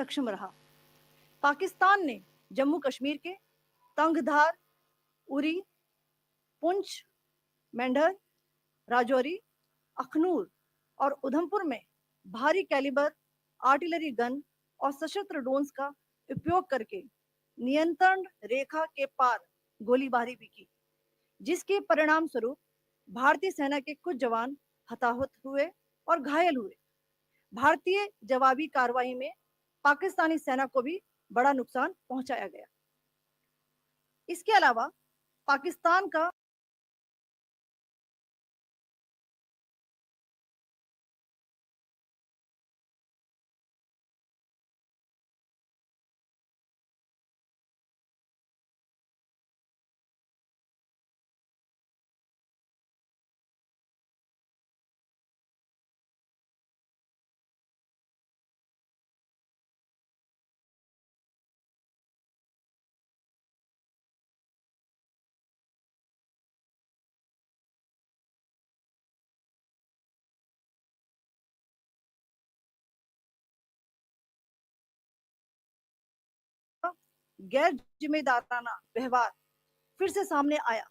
सक्षम रहा। पाकिस्तान ने जम्मू कश्मीर के तंगधार, उरी, पुंछ, मेंढर, राजौरी, अखनूर और उधमपुर में भारी कैलिबर आर्टिलरी गन और सशस्त्र ड्रोन्स का उपयोग करके नियंत्रण रेखा के पार गोलीबारी भी की, जिसके परिणाम स्वरूप भारतीय सेना के कुछ जवान हताहत हुए और घायल हुए। भारतीय जवाबी कार्रवाई में पाकिस्तानी सेना को भी बड़ा नुकसान पहुंचाया गया। इसके अलावा पाकिस्तान का गैर जिम्मेदाराना व्यवहार फिर से सामने आया।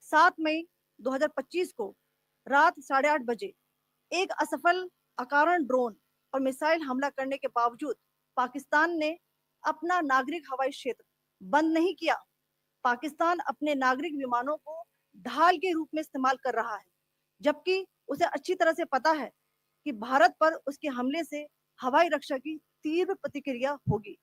7 मई 2025 को रात 8:30 बजे एक असफल अकारण ड्रोन और मिसाइल हमला करने के बावजूद पाकिस्तान ने अपना नागरिक हवाई क्षेत्र बंद नहीं किया। पाकिस्तान अपने नागरिक विमानों को ढाल के रूप में इस्तेमाल कर रहा है, जबकि उसे अच्छी तरह से पता है कि भारत पर उसके हमले से हवाई रक्षा की तीव्र प्रतिक्रिया होगी।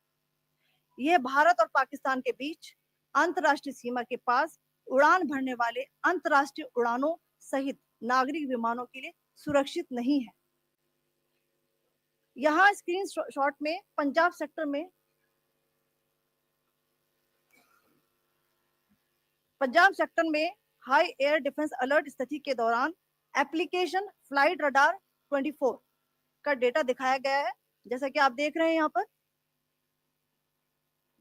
यह भारत और पाकिस्तान के बीच अंतर्राष्ट्रीय सीमा के पास उड़ान भरने वाले अंतर्राष्ट्रीय उड़ानों सहित नागरिक विमानों के लिए सुरक्षित नहीं है। यहाँ स्क्रीन शॉट में पंजाब सेक्टर में हाई एयर डिफेंस अलर्ट स्थिति के दौरान एप्लीकेशन फ्लाइट रडार 24 का डेटा दिखाया गया है। जैसा कि आप देख रहे हैं यहाँ पर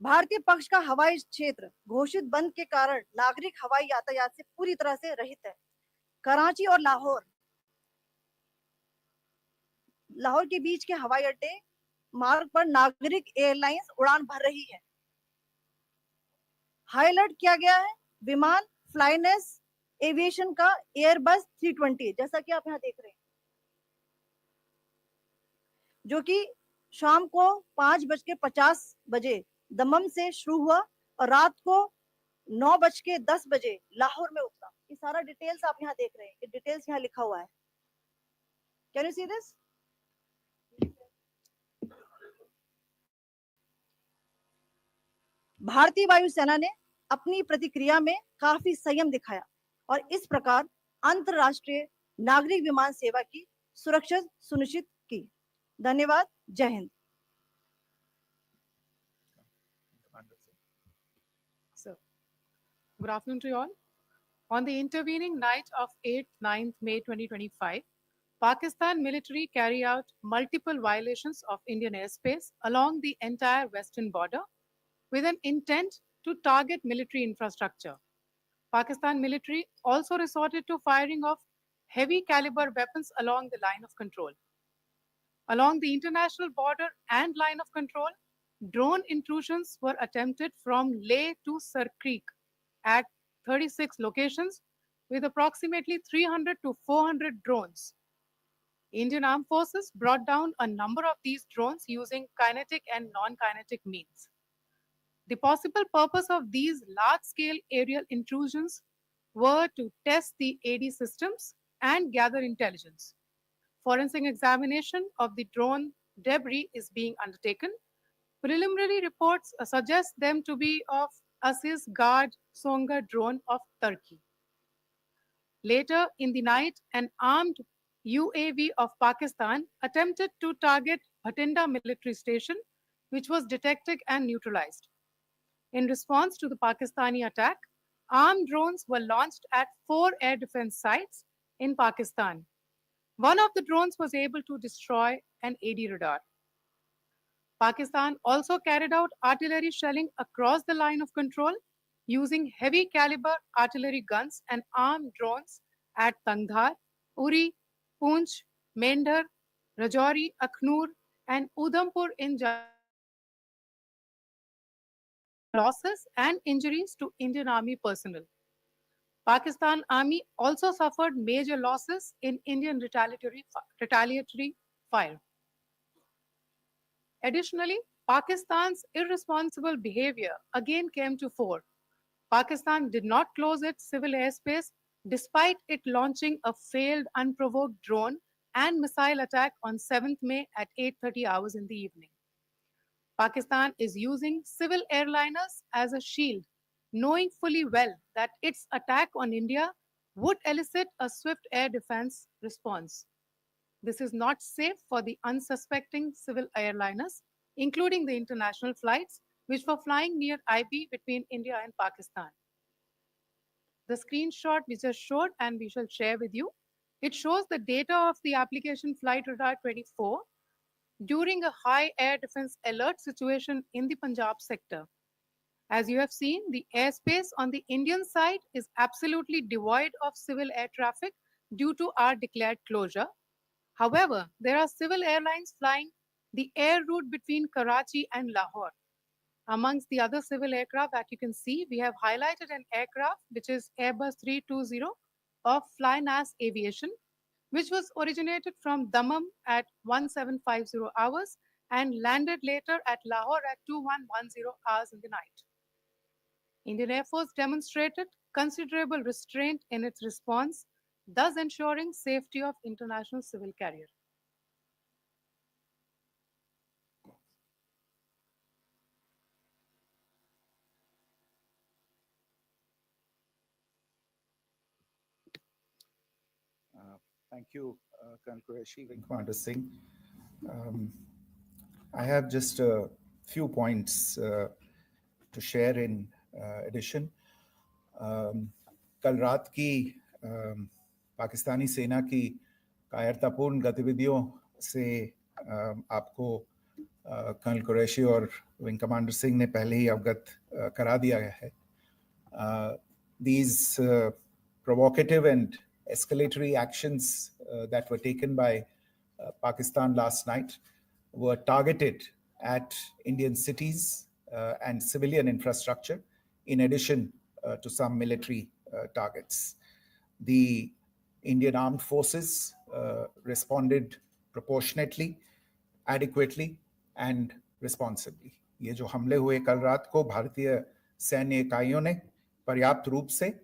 भारतीय पक्ष का हवाई क्षेत्र घोषित बंद के कारण नागरिक हवाई यातायात से पूरी तरह से रहित है। कराची और लाहौर के बीच के हवाई अड्डे मार्ग पर नागरिक एयरलाइंस उड़ान भर रही है। हाई अलर्ट किया गया है विमान फ्लाइनेस एविएशन का एयरबस 320, जैसा कि आप यहाँ देख रहे हैं, जो कि शाम को 5:50 बजे दमम से शुरू हुआ और रात को 9:10 बजे लाहौर में उतरा। ये सारा डिटेल्स आप यहाँ देख रहे हैं, ये डिटेल्स यहाँ लिखा हुआ है। Can you see this? भारतीय वायुसेना ने अपनी प्रतिक्रिया में काफी संयम दिखाया और इस प्रकार अंतरराष्ट्रीय नागरिक विमान सेवा की सुरक्षा सुनिश्चित की। धन्यवाद। जय Hind. So, good afternoon to you all. On the intervening night of 8-9 May 2025, Pakistan military carried out multiple violations of Indian airspace along the entire western border with an intent to target military infrastructure. Pakistan military also resorted to firing of heavy caliber weapons along the line of control. Along the international border and line of control, drone intrusions were attempted from Leh to Sir Creek at 36 locations with approximately 300 to 400 drones. Indian Armed Forces brought down a number of these drones using kinetic and non-kinetic means. The possible purpose of these large-scale aerial intrusions were to test the AD systems and gather intelligence. Forensic examination of the drone debris is being undertaken. Preliminary reports suggest them to be of Aziz Guard Songa drone of Turkey. Later in the night, an armed UAV of Pakistan attempted to target Bhatinda military station, which was detected and neutralized. In response to the Pakistani attack, armed drones were launched at 4 air defense sites in Pakistan. One of the drones was able to destroy an AD radar. Pakistan also carried out artillery shelling across the line of control using heavy caliber artillery guns and armed drones at Tangdhar, Uri, Poonch, Mendhar, Rajouri, Akhnoor, and Udhampur in Jammu Kashmir, losses and injuries to Indian Army personnel. Pakistan Army also suffered major losses in Indian retaliatory fire. Additionally, Pakistan's irresponsible behavior again came to fore. Pakistan did not close its civil airspace despite it launching a failed unprovoked drone and missile attack on 7th May at 8:30 hours in the evening. Pakistan is using civil airliners as a shield, knowing fully well that its attack on India would elicit a swift air defense response. This is not safe for the unsuspecting civil airliners, including the international flights, which were flying near IB between India and Pakistan. The screenshot we just showed and we shall share with you, it shows the data of the application Flight Radar 24 during a high air defense alert situation in the Punjab sector. As you have seen, the airspace on the Indian side is absolutely devoid of civil air traffic due to our declared closure. However, there are civil airlines flying the air route between Karachi and Lahore. Amongst the other civil aircraft that you can see, we have highlighted an aircraft which is Airbus 320 of Flynas Aviation, which was originated from Dammam at 1750 hours and landed later at Lahore at 2110 hours in the night. Indian Air Force demonstrated considerable restraint in its response, thus ensuring safety of international civil carrier. Thank you, Colonel Qureshi, Wing Commander Singh. I have just a few points to share in addition. कल रात की पाकिस्तानी सेना की कायरतापूर्ण गतिविधियों से आपको colonel Qureshi और विंग कमांडर सिंह ने पहले ही अवगत करा दिया है. These provocative and escalatory actions that were taken by Pakistan last night were targeted at Indian cities and civilian infrastructure, in addition to some military targets. The Indian armed forces responded proportionately, adequately, and responsibly. ये जो हमले हुए कल रात को भारतीय सैन्य इकाइयों ने पर्याप्त रूप से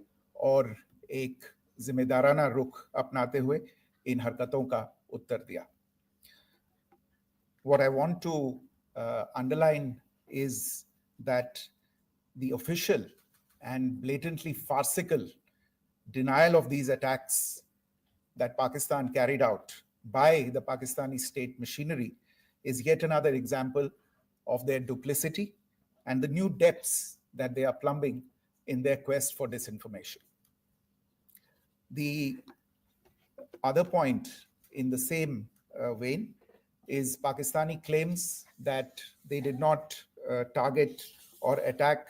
और एक जिम्मेदाराना रुख अपनाते हुए इन हरकतों का उत्तर दिया. What I want to underline is that the official and blatantly farcical denial of these attacks that Pakistan carried out by the Pakistani state machinery is yet another example of their duplicity and the new depths that they are plumbing in their quest for disinformation. The other point in the same vein is Pakistani claims that they did not target or attack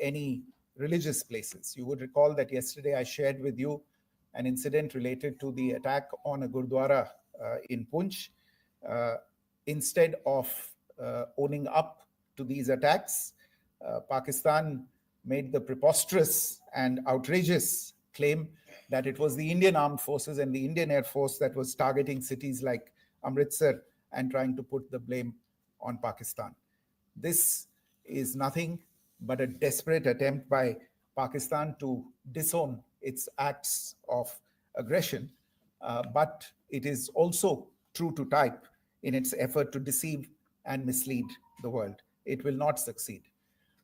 any religious places. You would recall that yesterday I shared with you an incident related to the attack on a Gurdwara in Punch. Instead of owning up to these attacks, Pakistan made the preposterous and outrageous claim that it was the Indian armed forces and the Indian Air Force that was targeting cities like Amritsar and trying to put the blame on Pakistan. This is nothing but a desperate attempt by Pakistan to disown its acts of aggression, but it is also true to type in its effort to deceive and mislead the world. It will not succeed.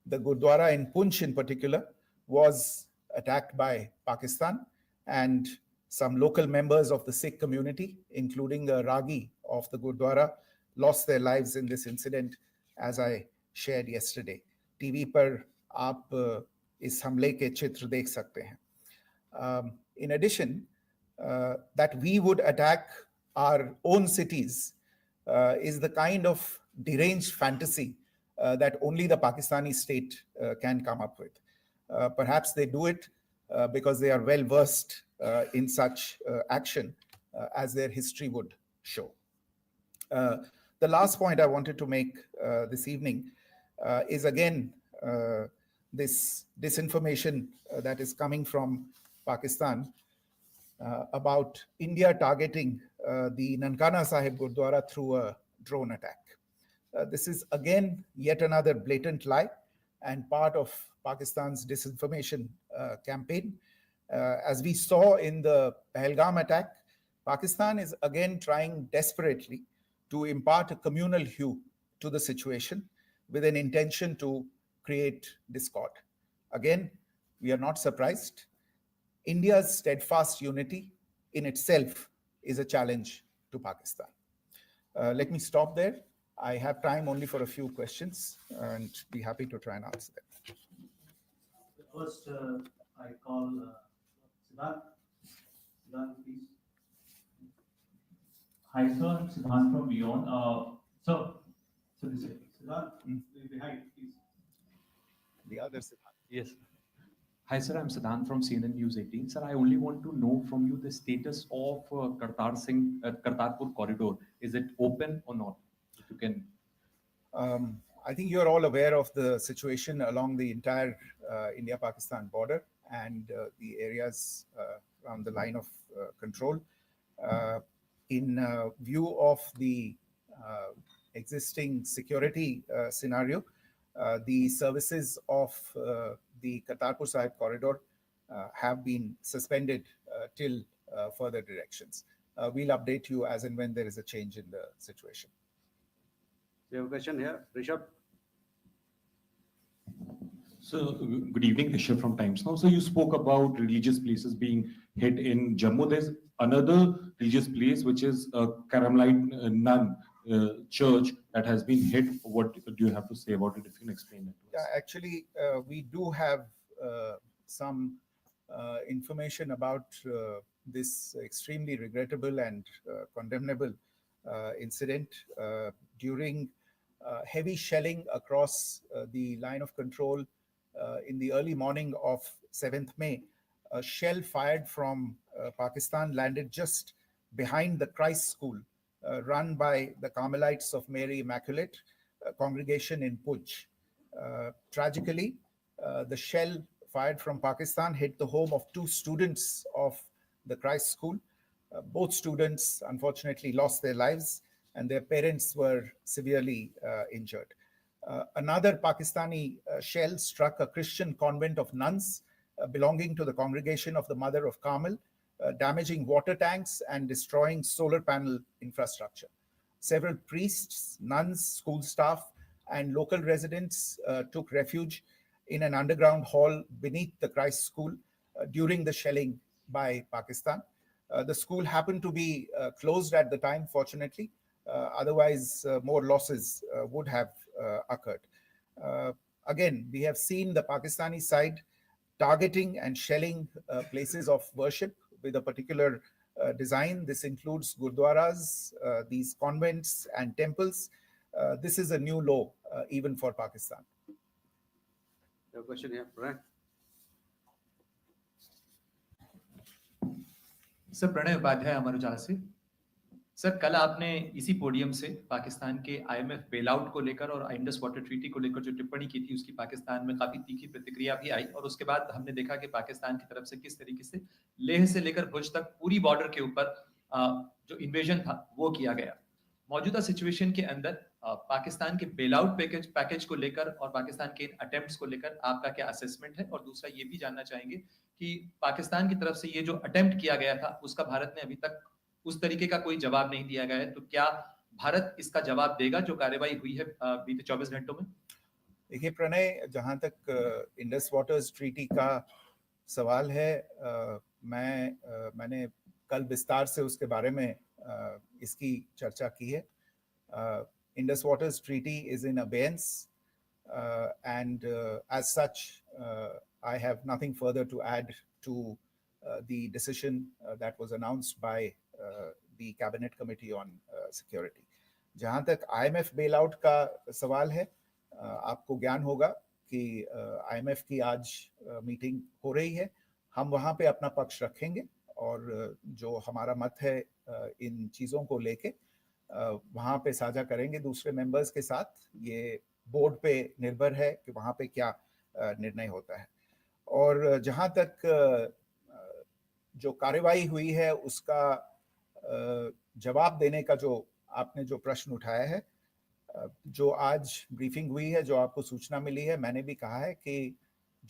The Gurdwara in Punch in particular was attacked by Pakistan, and some local members of the Sikh community, including a Ragi of the Gurdwara, lost their lives in this incident, as I shared yesterday. TV पर आप इस हमले के चित्र देख सकते हैं. In addition, that we would attack our own cities is the kind of deranged fantasy that only the Pakistani state can come up with. Perhaps they do it because they are well versed in such action, as their history would show. The last point I wanted to make this evening is again this disinformation that is coming from Pakistan about India targeting the Nankana Sahib Gurdwara through a drone attack. This is again yet another blatant lie and part of Pakistan's disinformation campaign. As we saw in the Pahalgam attack, Pakistan is again trying desperately to impart a communal hue to the situation with an intention to create discord. Again, we are not surprised. India's steadfast unity in itself is a challenge to Pakistan. Let me stop there. I have time only for a few questions and be happy to try and answer them. First, I call Siddharth. Siddharth, please. Hi, sir. I'm Siddharth from Beyond. So this is Siddharth. Behind, please. The other Siddharth. Yes. Hi, sir. I'm Siddharth from CNN News 18. Sir, I only want to know from you the status of Kartarpur corridor. Is it open or not? If you can. I think you're all aware of the situation along the entire India-Pakistan border and the areas around the line of control. In view of the existing security scenario, the services of the Kartarpur Sahib corridor have been suspended till further directions. We'll update you as and when there is a change in the situation. We have a question here, Rishabh. So, good evening, Rishabh from Times Now. So, you spoke about religious places being hit in Jammu. There's another religious place, which is a Carmelite nun church that has been hit. What do you have to say about it, if you can explain that to us? Yeah, actually, we do have some information about this extremely regrettable and condemnable incident during heavy shelling across the line of control in the early morning of 7th May. A shell fired from Pakistan landed just behind the Christ School run by the Carmelites of Mary Immaculate congregation in Puj. Tragically, the shell fired from Pakistan hit the home of 2 students of the Christ School. Both students unfortunately lost their lives and their parents were severely injured. Another Pakistani shell struck a Christian convent of nuns belonging to the congregation of the Mother of Carmel, damaging water tanks and destroying solar panel infrastructure. Several priests, nuns, school staff, and local residents took refuge in an underground hall beneath the Christ School during the shelling by Pakistan. The school happened to be closed at the time, fortunately. Otherwise, more losses would have occurred. Again, we have seen the Pakistani side targeting and shelling places of worship with a particular design. This includes gurdwaras, these convents and temples. This is a new low even for Pakistan. Your question here, Pranay. Sir Pranay Upadhyay Amar Ujala से। Sir कल आपने इसी podium से पाकिस्तान के IMF bailout को लेकर और Indus water treaty को लेकर जो टिप्पणी की थी उसकी पाकिस्तान में काफी तीखी प्रतिक्रिया भी आई और उसके बाद हमने देखा कि पाकिस्तान की तरफ से किस तरीके से लेह से लेकर भुज तक पूरी बॉर्डर के ऊपर जो इन्वेजन था वो किया गया। मौजूदा सिचुएशन के अंदर पाकिस्तान के बेलआउट पैकेज को लेकर और पाकिस्तान के इन अटेम्प्ट्स को लेकर आपका क्या असेसमेंट है? और दूसरा ये भी जानना चाहेंगे कि पाकिस्तान की तरफ से ये जो अटेम्प्ट किया गया था उसका भारत ने अभी तक उस तरीके का कोई जवाब नहीं दिया गया है, तो क्या भारत इसका जवाब देगा जो कार्रवाई हुई है बीते 24 घंटों में? देखिए प्रणय, जहां तक इंडस वाटर्स ट्रीटी का सवाल है, मैंने कल विस्तार से उसके बारे में इसकी चर्चा की है. Indus Waters Treaty is in abeyance, and as such, I have nothing further to add to the decision that was announced by the Cabinet Committee on Security. जहाँ तक IMF bailout का सवाल है, आपको ज्ञान होगा कि IMF की आज मीटिंग हो रही है. हम वहाँ पे अपना पक्ष रखेंगे और जो हमारा मत है इन चीज़ों को लेके वहाँ पे साझा करेंगे दूसरे मेंबर्स के साथ। ये बोर्ड पे निर्भर है कि वहाँ पे क्या निर्णय होता है। और जहाँ तक जो कार्रवाई हुई है उसका जवाब देने का जो आपने जो प्रश्न उठाया है, जो आज ब्रीफिंग हुई है, जो आपको सूचना मिली है, मैंने भी कहा है कि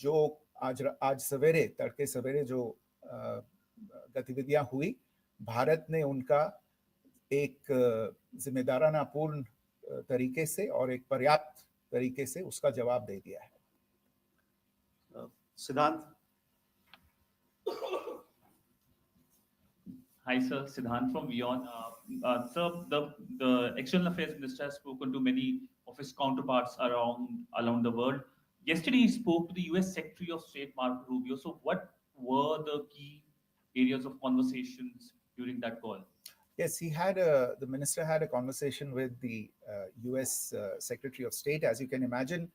जो आज सवेरे तड़के सवेरे जो गतिविधियां हुई, भारत ने उनका एक जिम्मेदाराना पूर्ण तरीके से और एक पर्याप्त तरीके से उसका जवाब दे दिया है। Siddhant. Hi, sir. Siddhant from Beyond. Sir, the External Affairs Minister has spoken to many of his counterparts around the world. Yesterday, he spoke to the US Secretary of State, Marco Rubio. So, what were the key areas of conversations during that call? Yes, the minister had a conversation with the US Secretary of State. As you can imagine,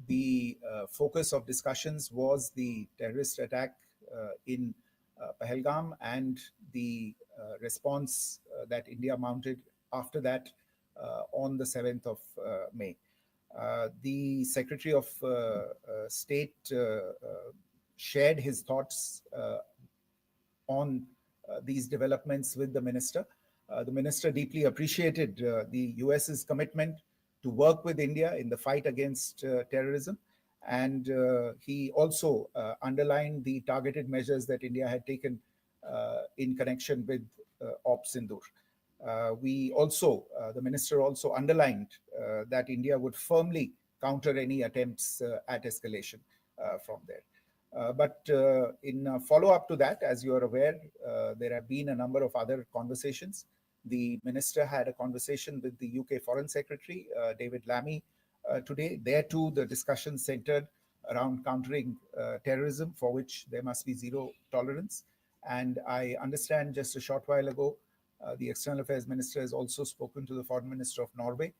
the focus of discussions was the terrorist attack in Pahalgam and the response that India mounted after that on the 7th of May. The Secretary of State shared his thoughts on these developments with the minister. The minister deeply appreciated the US's commitment to work with India in the fight against terrorism. And he also underlined the targeted measures that India had taken in connection with Sindoor. The minister also underlined that India would firmly counter any attempts at escalation from there. But in follow-up to that, as you are aware, there have been a number of other conversations. The minister had a conversation with the UK Foreign Secretary, David Lammy, today. There too, the discussion centered around countering terrorism, for which there must be zero tolerance. And I understand just a short while ago, the External Affairs Minister has also spoken to the Foreign Minister of Norway,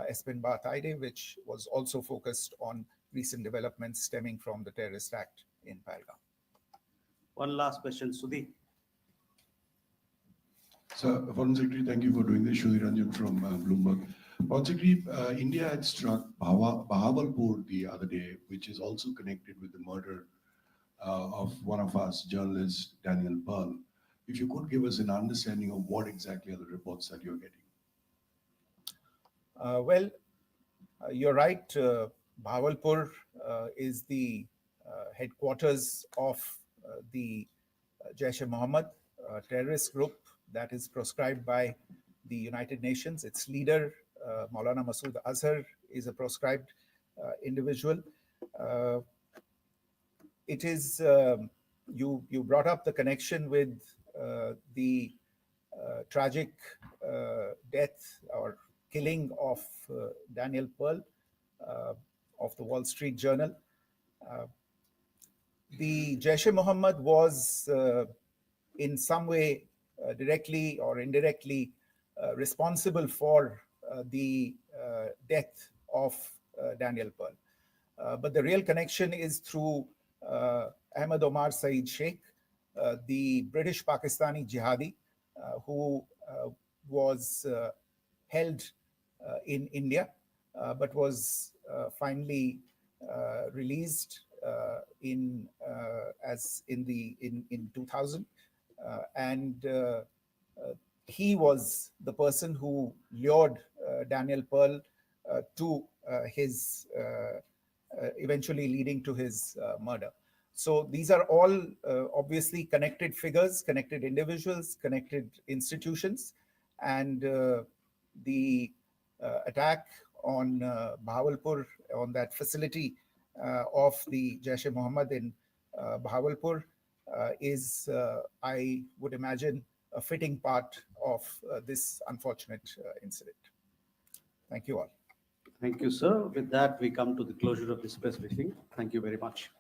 Espen Barth Eide, which was also focused on recent developments stemming from the terrorist act in Pahalgam. One last question, Sudhi. Sir, Foreign Secretary, thank you for doing this. Sudhi Ranjan from Bloomberg. Foreign Secretary, India had struck Bahawalpur the other day, which is also connected with the murder of one of us, journalist Daniel Pearl. If you could give us an understanding of what exactly are the reports that you're getting. Well, you're right. Bahawalpur is the headquarters of the Jaish-e-Mohammed terrorist group that is proscribed by the United Nations. Its leader, Maulana Masood Azhar, is a proscribed individual. It is, you brought up the connection with the tragic death or killing of Daniel Pearl of the Wall Street Journal. The Jaish-e-Mohammed was in some way directly or indirectly responsible for the death of Daniel Pearl. But the real connection is through Ahmed Omar Saeed Sheikh, the British Pakistani jihadi who was held in India, but was finally released in 2000, and he was the person who lured Daniel Pearl to his eventually leading to his murder. So these are all obviously connected figures, connected individuals, connected institutions, and the attack on Bahawalpur, on that facility of the Jaish-e-Mohammed in Bahawalpur is, I would imagine, a fitting part of this unfortunate incident. Thank you all. Thank you, sir. With that, we come to the closure of this press briefing. Thank you very much.